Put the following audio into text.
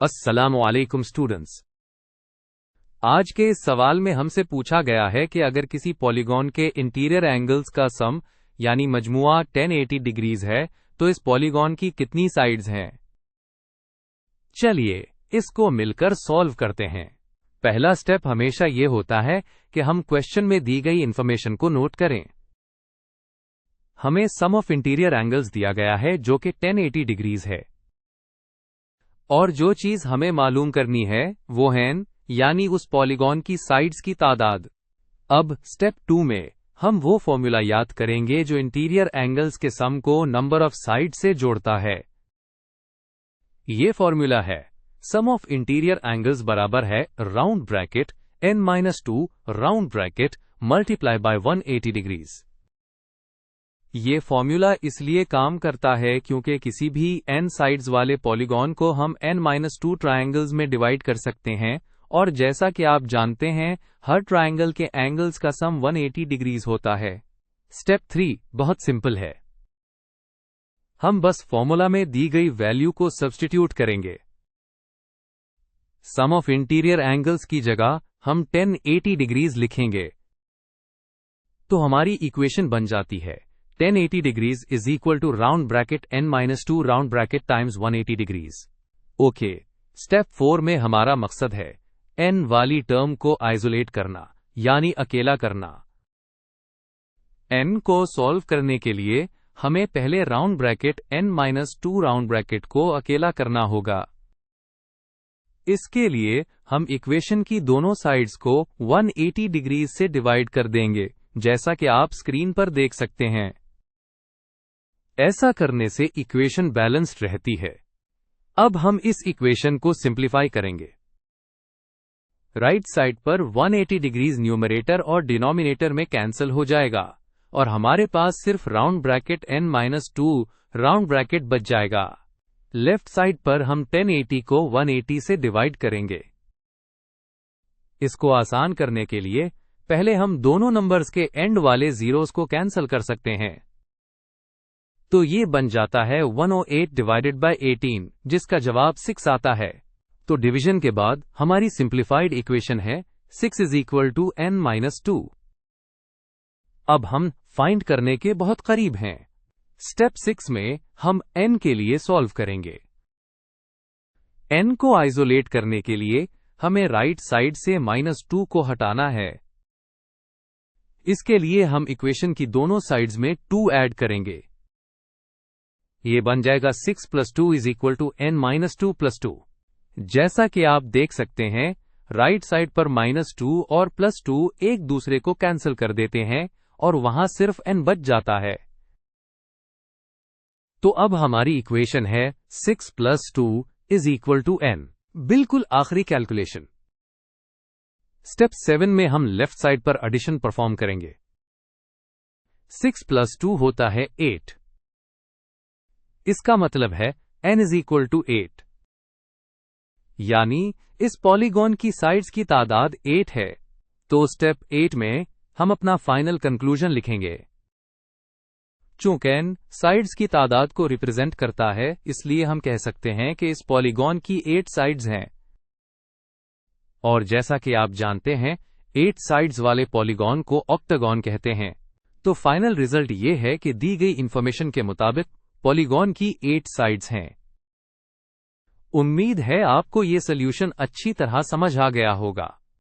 अस्सलामुअलैकुम स्टूडेंट्स। आज के इस सवाल में हमसे पूछा गया है कि अगर किसी पॉलीगॉन के इंटीरियर एंगल्स का सम यानी मजमुआ 1080 डिग्रीज है तो इस पॉलीगॉन की कितनी साइड्स हैं। चलिए इसको मिलकर सॉल्व करते हैं। पहला स्टेप हमेशा ये होता है कि हम क्वेश्चन में दी गई इंफॉर्मेशन को नोट करें। हमें सम ऑफ इंटीरियर एंगल्स दिया गया है जो कि 1080 डिग्रीज है, और जो चीज हमें मालूम करनी है वो है n, यानी उस पॉलीगॉन की साइड्स की तादाद। अब स्टेप 2 में हम वो फॉर्मूला याद करेंगे जो इंटीरियर एंगल्स के सम को नंबर ऑफ साइड से जोड़ता है। ये फॉर्मूला है सम ऑफ इंटीरियर एंगल्स बराबर है round bracket n-2 round bracket multiply by 180 degrees. ये फॉर्मूला इसलिए काम करता है क्योंकि किसी भी n साइड्स वाले पॉलीगॉन को हम n-2 ट्रायंगल्स में डिवाइड कर सकते हैं, और जैसा कि आप जानते हैं हर ट्रायंगल के एंगल्स का सम 180 डिग्रीज होता है। स्टेप 3 बहुत सिंपल है। हम बस फॉर्मूला में दी गई वैल्यू को सब्स्टिट्यूट करेंगे। सम ऑफ इंटीरियर एंगल्स की जगह हम 1080 डिग्रीज लिखेंगे तो हमारी इक्वेशन बन जाती है 1080 degrees is equal to round bracket n-2 round bracket times 180 degrees. Okay, step 4 में हमारा मकसद है n वाली टर्म को आइसोलेट करना यानी अकेला करना। n को सॉल्व करने के लिए हमें पहले round bracket n-2 round bracket को अकेला करना होगा। इसके लिए हम इक्वेशन की दोनों साइड्स को 180 डिग्रीज से डिवाइड कर देंगे, जैसा कि आप स्क्रीन पर देख सकते हैं। ऐसा करने से इक्वेशन बैलेंस्ड रहती है। अब हम इस इक्वेशन को सिंप्लीफाई करेंगे। राइट साइड पर 180 डिग्रीज न्यूमरेटर और डिनोमिनेटर में कैंसिल हो जाएगा और हमारे पास सिर्फ round bracket n-2 round bracket बच जाएगा। लेफ्ट साइड पर हम 1080 को 180 से डिवाइड करेंगे। इसको आसान करने के लिए पहले हम दोनों नंबर्स के एंड वाले जीरोस को कैंसिल कर सकते हैं, तो ये बन जाता है 108 डिवाइडेड बाय 18, जिसका जवाब 6 आता है। तो डिवीजन के बाद हमारी सिंप्लीफाइड इक्वेशन है 6 इज इक्वल टू n-2। अब हम फाइंड करने के बहुत करीब हैं। स्टेप 6 में हम n के लिए सॉल्व करेंगे। n को आइसोलेट करने के लिए हमें राइट साइड से -2 को हटाना है। इसके लिए हम इक्वेशन की दोनों साइड्स में 2 ऐड करेंगे। ये बन जाएगा 6 + 2 इज इक्वल टू n-2 + 2। जैसा कि आप देख सकते हैं राइट साइड पर -2 और +2 एक दूसरे को कैंसिल कर देते हैं और वहां सिर्फ n बच जाता है। तो अब हमारी इक्वेशन है 6 + 2 इज इक्वल टू n। बिल्कुल आखिरी कैलकुलेशन। स्टेप 7 में हम लेफ्ट साइड पर एडिशन परफॉर्म करेंगे। 6 + 2 होता है 8। इसका मतलब है n इज इक्वल टू 8, यानी इस पॉलीगॉन की साइड्स की तादाद 8 है। तो स्टेप 8 में हम अपना फाइनल कंक्लूजन लिखेंगे। चूंकि n साइड्स की तादाद को रिप्रेजेंट करता है, इसलिए हम कह सकते हैं कि इस पॉलीगॉन की 8 साइड्स हैं। और जैसा कि आप जानते हैं 8 साइड्स वाले पॉलीगॉन को ऑक्टागॉन कहते हैं। तो फाइनल रिजल्ट ये है कि दी गई इंफॉर्मेशन के मुताबिक पॉलीगॉन की 8 साइड्स हैं। उम्मीद है आपको ये सॉल्यूशन अच्छी तरह समझ आ गया होगा।